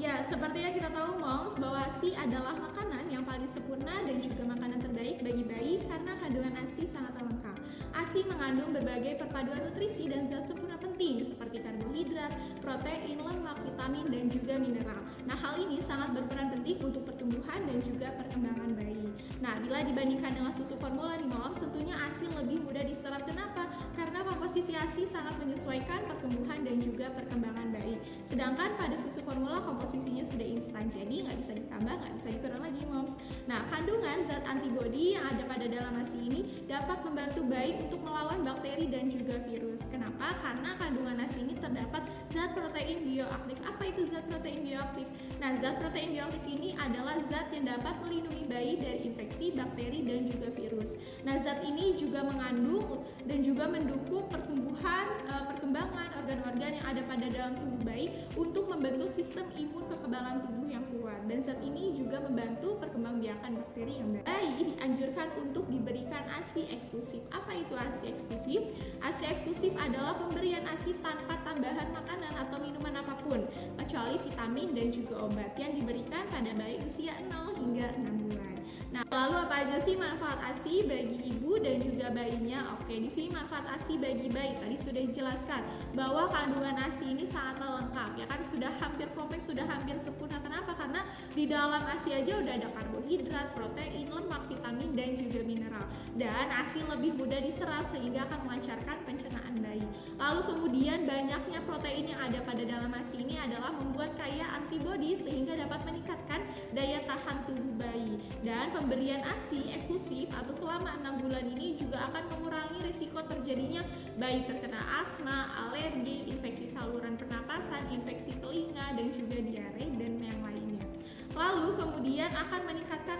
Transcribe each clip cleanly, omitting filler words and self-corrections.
Ya, seperti yang kita tahu moms, bahwa ASI adalah makanan yang paling sempurna dan juga makanan terbaik bagi bayi karena kandungan ASI sangat lengkap. ASI mengandung berbagai perpaduan nutrisi dan zat sempurna penting seperti karbohidrat, protein, lemak, vitamin, dan juga mineral. Nah, hal ini sangat berperan penting untuk pertumbuhan dan juga perkembangan bayi. Nah, bila dibandingkan dengan susu formula nih moms, tentunya ASI lebih mudah diserap. Kenapa? Karena komposisi ASI sangat menyesuaikan pertumbuhan dan juga perkembangan bayi. Sedangkan pada susu formula komposisinya sudah instan, jadi nggak bisa ditambah, nggak bisa dikurang lagi moms. Nah, kandungan zat antibodi yang ada pada dalam ASI ini dapat membantu bayi untuk melawan bakteri dan juga virus. Kenapa? Karena kandungan ASI ini terdapat zat protein bioaktif. Apa itu zat protein bioaktif? Nah, zat protein bioaktif ini adalah zat yang dapat melindungi bayi dari infeksi, bakteri, dan juga virus. Nah, zat ini juga mengandung dan juga mendukung pertumbuhan, perkembangan organ-organ yang ada pada dalam tubuh bayi untuk membentuk sistem imun kekebalan tubuh yang kuat. Dan zat ini juga membantu perkembangbiakan bakteri yang baik. Bayi dianjurkan untuk diberikan ASI eksklusif. Apa itu ASI eksklusif? ASI eksklusif adalah pemberian ASI tanpa tambahan makanan atau minuman apapun, kecuali vitamin dan juga obat yang diberikan pada bayi usia 0 hingga 6 bulan. Nah, lalu apa aja sih manfaat ASI bagi ibu dan juga bayinya? Oke, di sini manfaat ASI bagi bayi tadi sudah dijelaskan bahwa kandungan ASI ini sangat lengkap, ya kan, sudah hampir kompleks, sudah hampir sempurna. Kenapa? Karena di dalam ASI aja udah ada karbohidrat, protein, lemak, vitamin, dan juga mineral. Dan ASI lebih mudah diserap sehingga akan melancarkan pencernaan bayi. Lalu kemudian banyaknya protein yang ada pada dalam ASI ini adalah membuat kaya antibodi sehingga dapat meningkatkan daya tahan tubuh bayi. Dan pemberian ASI eksklusif atau selama 6 bulan ini juga akan mengurangi risiko terjadinya bayi terkena asma, alergi, infeksi saluran pernapasan, infeksi telinga, dan juga diare dan yang lainnya. Lalu kemudian akan meningkatkan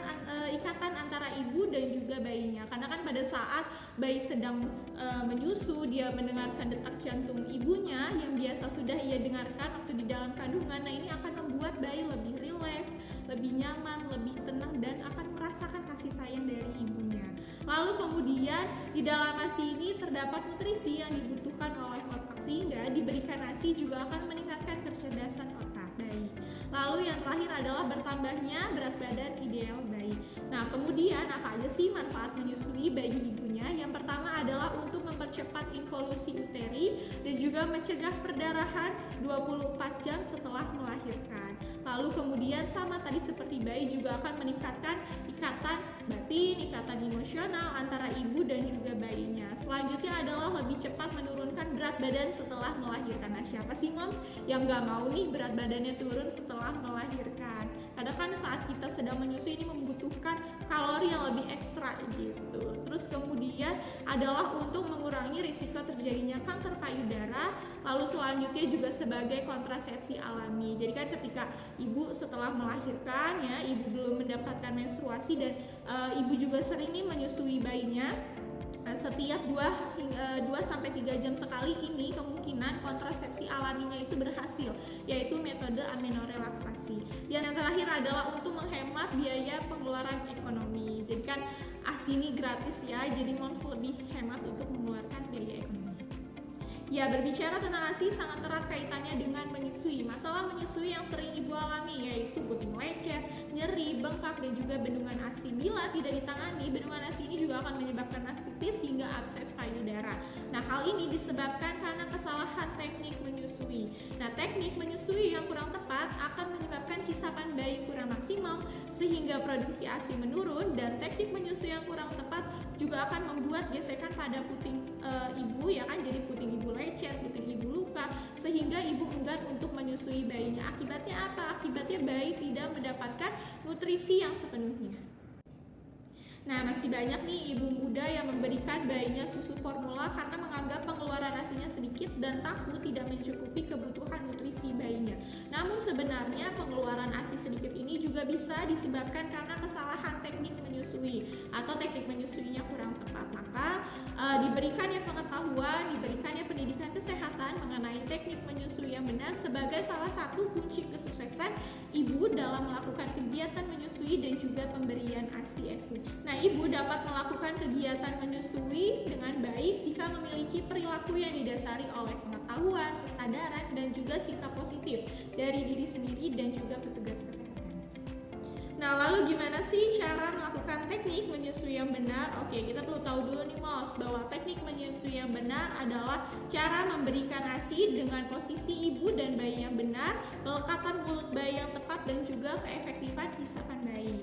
ikatan antara ibu dan juga bayinya, karena kan pada saat bayi sedang menyusu, dia mendengarkan detak jantung ibunya yang biasa sudah ia dengarkan waktu di dalam kandungan. Nah, ini akan membuat bayi lebih rileks, lebih nyaman, lebih tenang, dan akan merasakan kasih sayang dari ibunya. Lalu kemudian di dalam ASI ini terdapat nutrisi yang dibutuhkan oleh otak, sehingga diberikan ASI juga akan meningkatkan kecerdasan otak bayi. Lalu yang terakhir adalah bertambahnya berat badan ideal bayi. Nah, kemudian apa aja sih manfaat menyusui bagi ibunya? Yang pertama adalah untuk mempercepat involusi uteri dan juga mencegah perdarahan 24 jam setelah melahirkan. Lalu kemudian sama tadi seperti bayi juga akan meningkatkan ikatan batin, ikatan emosional antara ibu dan juga bayinya. Selanjutnya adalah lebih cepat menurunkan berat badan setelah melahirkan. Nah, siapa sih moms yang gak mau nih berat badannya turun setelah melahirkan? Karena kan saat kita sedang menyusui ini membutuhkan kalori yang lebih ekstra gitu. Terus kemudian adalah untuk mengurangi risiko terjadinya kanker payudara. Lalu selanjutnya juga sebagai kontrasepsi alami. Jadi kan ketika ibu setelah melahirkan, ya, ibu belum mendapatkan menstruasi dan ibu juga sering nih menyusui bayinya, setiap 2-3 jam sekali, ini kemungkinan kontrasepsi alaminya itu berhasil, yaitu metode amenorelaksasi. Yang terakhir adalah untuk menghemat biaya pengeluaran ekonomi. Jadi kan ASI ini gratis ya, jadi moms lebih hemat untuk mengeluarkan biaya ekonomi. Ya, berbicara tentang ASI sangat erat kaitannya dengan menyusui. Masalah menyusui yang sering ibu alami yaitu puting lecet, nyeri, bengkak, dan juga bendungan ASI. Bila tidak ditangani, bendungan ASI ini juga akan menyebabkan mastitis hingga abses payudara. Nah, hal ini disebabkan karena kesalahan teknik menyusui. Nah, teknik menyusui yang kurang tepat akan menyebabkan hisapan bayi kurang maksimal sehingga produksi ASI menurun, dan teknik menyusui yang kurang tepat juga akan membuat gesekan pada puting ibu, ya kan, jadi puting ibu lecet, puting ibu luka, sehingga ibu enggan untuk menyusui bayinya. Akibatnya apa? Akibatnya bayi tidak mendapatkan nutrisi yang sepenuhnya. Nah, masih banyak nih ibu muda yang memberikan bayinya susu formula karena menganggap pengeluaran ASINya sedikit dan takut tidak mencukupi kebutuhan nutrisi bayinya. Namun sebenarnya pengeluaran ASI sedikit ini juga bisa disebabkan karena kesalahan teknik menyusui atau teknik menyusuinya kurang tepat. Maka diberikannya pengetahuan, diberikannya pendidikan kesehatan mengenai teknik menyusui yang benar sebagai salah satu kunci kesuksesan ibu dalam melakukan kegiatan menyusui dan juga pemberian ASI eksklusif. Nah, ibu dapat melakukan kegiatan menyusui dengan baik jika memiliki perilaku yang didasari oleh pengetahuan, pengetahuan, kesadaran, dan juga sikap positif dari diri sendiri dan juga petugas kesehatan. Nah, lalu gimana sih cara melakukan teknik menyusui yang benar? Oke, kita perlu tahu dulu nih Mos, bahwa teknik menyusui yang benar adalah cara memberikan ASI dengan posisi ibu dan bayi yang benar, pelekatan mulut bayi yang tepat, dan juga keefektifan isapan bayi.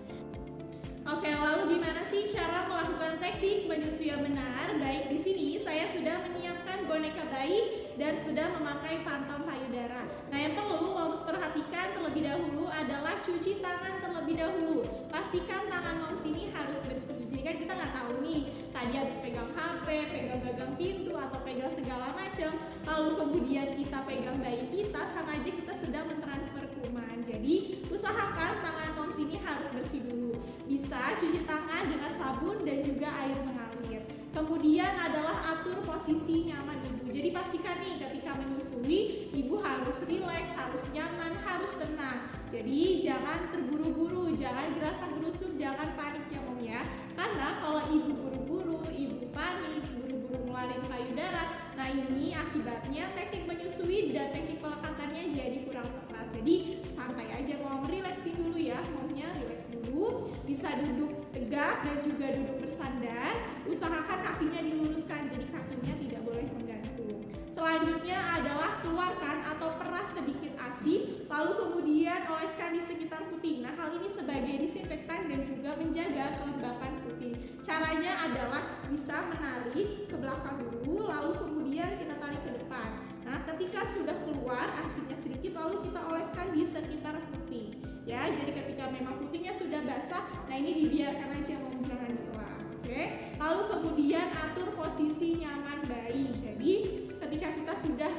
Oke, lalu gimana sih cara melakukan teknik menyusui yang benar? Baik, di sini saya sudah menyiapkan boneka bayi dan sudah memakai pantang payudara. Nah, yang perlu Moms perhatikan terlebih dahulu adalah cuci tangan terlebih dahulu. Pastikan tangan Moms ini harus bersih. Jadi kan kita nggak tahu nih, tadi habis pegang HP, pegang gagang pintu, atau pegang segala macam, lalu kemudian kita pegang bayi kita, sama aja kita sedang mentransfer kuman. Jadi usahakan tangan Moms ini harus bersih dulu. Bisa cuci tangan dengan sabun dan juga air mengalir. Kemudian adalah atur posisi nyaman ibu. Jadi pastikan nih ketika menyusui, ibu harus rileks, harus nyaman, harus tenang. Jadi jangan terburu-buru, jangan gerasa-gerusuk, jangan panik ya Mom ya. Karena kalau ibu buru-buru, ibu panik, buru-buru ngeluarin payudara, nah ini akibatnya teknik menyusui dan teknik pelekatannya jadi kurang tepat. Jadi santai aja Mom, relaksin dulu ya Momnya, relaks dulu. Bisa duduk tegak dan juga duduk bersandar. Usahakan kakinya diluruskan, jadi kakinya tidak boleh menggantung. Selanjutnya adalah keluarkan atau peras sedikit ASI, lalu kemudian oleskan di sekitar puting. Nah, hal ini sebagai disinfektan dan juga menjaga kelembapan puting. Caranya adalah bisa menarik ke belakang dulu, lalu kemudian kita tarik ke depan. Nah, ketika sudah keluar ASI-nya sedikit, lalu kita oleskan di sekitar puting. Ya, jadi ketika memang putingnya sudah basah, nah ini dibiarkan aja Mom, jangan diulang. Oke. Lalu kemudian atur posisi nyaman bayi. Jadi ketika kita sudah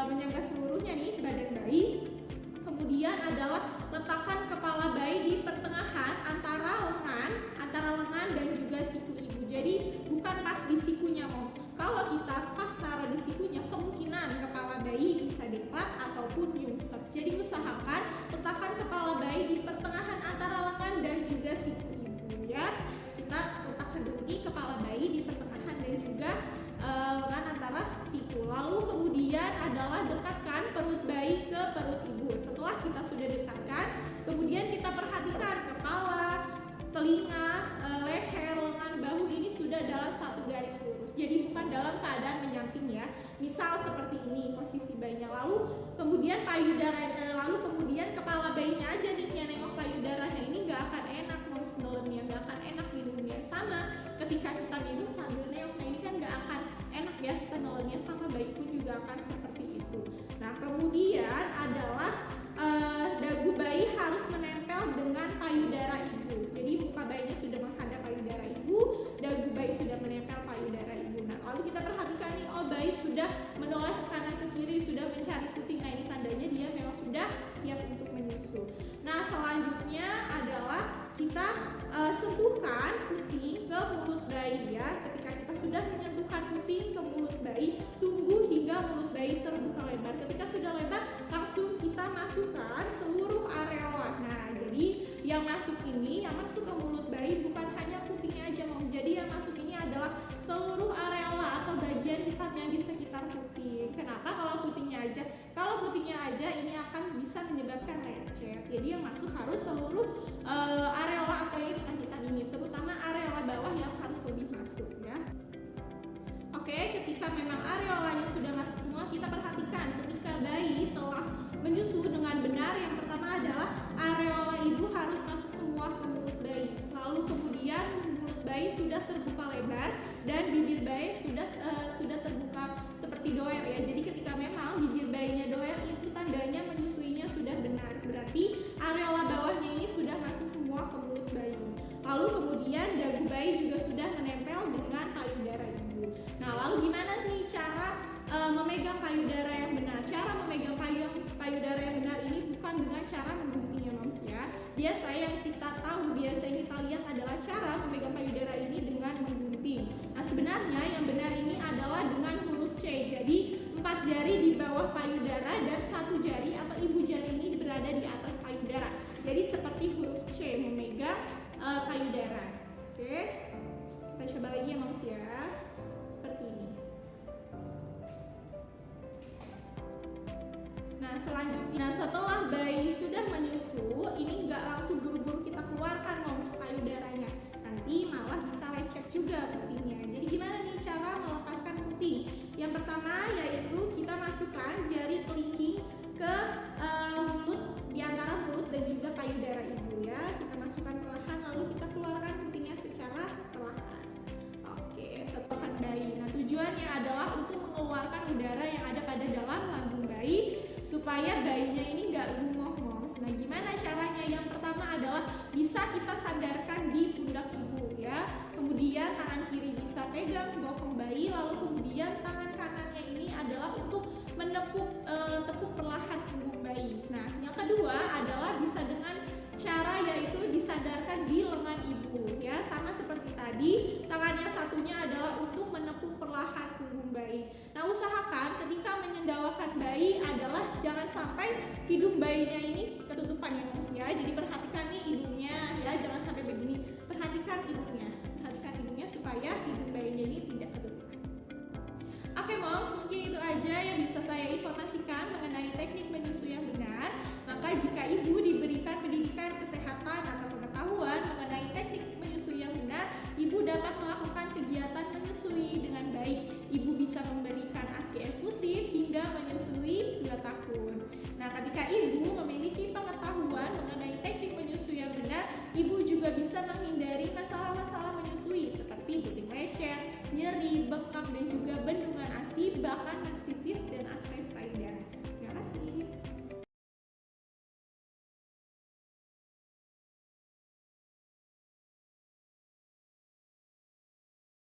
menyangga seluruhnya nih badan bayi, kemudian adalah letakkan kepala bayi di pertengahan antara lengan dan juga siku ibu. Jadi bukan pas di sikunya Mom. Kalau kita pas taruh di sikunya, kemungkinan kepala bayi bisa deplat ataupun nyungsep. Jadi usahakan letakkan kepala bayi di pertengahan antara lengan dan juga siku ibu ya. Kita letakkan dulu nih kepala bayi di pertengahan dan juga lengan antara siku. Lalu kemudian adalah dekatkan perut bayi ke perut ibu. Setelah kita sudah dekatkan, kemudian kita perhatikan kepala, telinga, leher, lengan, bahu ini sudah dalam satu garis lurus. Jadi bukan dalam keadaan menyamping ya. Misal seperti ini posisi bayinya. Lalu kemudian kepala bayinya aja nih yang nengok payudaranya, ini nggak akan enak Moms nelemnya, nggak akan enak minumnya. Sama ketika kita minum sambil nengok, nah ini kan nggak akan enak ya kita nelemnya, sama bayi pun juga akan seperti itu. Nah kemudian adalah dagu bayi harus menempel dengan payudara ibu. Jadi muka bayinya sudah menghadap payudara ibu, dagu bayi sudah menempel payudara ibu. Nah lalu kita perhatikan nih, oh bayi sudah menoleh ke kanan ke kiri, sudah mencari puting. Nah ini tandanya dia memang sudah siap untuk menyusu. Nah selanjutnya adalah kita sentuhkan puting ke mulut bayi ya. Ketika kita sudah menyentuhkan puting ke mulut bayi, tunggu hingga mulut bayi terbuka lebar. Ketika sudah lebar, langsung kita masukkan seluruh areola. Nah jadi yang masuk ke mulut bayi bukan hanya putingnya aja Mom. Jadi yang masuk ini adalah seluruh areola atau bagian hitam yang di sekitar puting. Kenapa kalau putingnya aja? Kalau putingnya aja ini akan bisa menyebabkan lecet. Jadi yang masuk harus seluruh areola atau yang hitam-hitam ini, terutama areola bawah yang harus lebih masuk ya. Oke, ketika memang areolanya sudah masuk semua, kita perhatikan ketika bayi telah menyusu dengan benar, yang pertama adalah areola ibu harus masuk semua ke mulut bayi. Lalu kemudian mulut bayi sudah terbuka lebar dan bibir bayi sudah terbuka seperti doer ya. Jadi ketika memang bibir bayinya doer, itu tandanya menyusuinya sudah benar. Berarti areola bawahnya ini sudah masuk semua ke mulut bayi. Lalu kemudian dagu bayi juga sudah menempel dengan payudara ibu. Nah lalu gimana nih cara memegang payudara yang benar? Cara memegang payudara yang benar ini bukan dengan cara menggunting ya Moms ya. Biasa yang kita lihat adalah cara memegang payudara ini dengan menggunting. Nah sebenarnya yang benar ini adalah dengan huruf C. Jadi 4 jari di bawah payudara dan 1 jari atau ibu jari ini berada di atas payudara. Jadi seperti huruf C memegang payudara. Oke, kita coba lagi ya Moms ya. Seperti ini. Nah, selanjutnya, setelah bayi sudah menyusu, ini nggak langsung buru-buru kita keluarkan moms payudaranya. Nanti malah bisa lecet juga putingnya. Jadi gimana nih cara melepaskan puting? Yang pertama yaitu kita masukkan jari kelingking ke mulut, di antara mulut dan juga payudara ibu ya. Kita masukkan perlahan lalu kita keluarkan putingnya secara perlahan. Oke, setelah bayi. Nah, tujuannya adalah untuk mengeluarkan udara yang ada pada dalam lambung bayi supaya bayinya ini nggak gumoh moms. Nah, gimana caranya? Yang pertama adalah bisa kita sandarkan di pundak ibu ya. Kemudian tangan kiri bisa pegang bokong bayi, lalu kemudian tangan kanannya ini adalah untuk tepuk perlahan punggung bayi. Nah, yang kedua adalah bisa dengan cara yaitu disandarkan di lengan ibu ya. Sama seperti tadi, tangannya satunya adalah untuk menepuk perlahan punggung bayi. Nah, usahakan ketika menyendawakan bayi adalah jangan sampai hidung bayinya ini ketutupan ya moms ya. Jadi perhatikan nih hidungnya ya, jangan sampai begini. Perhatikan hidungnya supaya hidung bayinya ini tidak ketutupan. Oke moms, mungkin itu aja yang bisa saya informasikan mengenai teknik menyusui yang benar. Maka jika ibu diberikan pendidikan kesehatan atau pengetahuan mengenai teknik menyusui yang benar, ibu dapat melakukan kegiatan menyusui dengan baik. Ibu bisa memberikan ASI eksklusif hingga menyusui 2 tahun. Nah, ketika ibu memiliki pengetahuan mengenai teknik menyusui yang benar, ibu juga bisa menghindari masalah-masalah menyusui seperti puting lecet, nyeri, bengkak, dan juga bendungan ASI, bahkan mastitis dan abses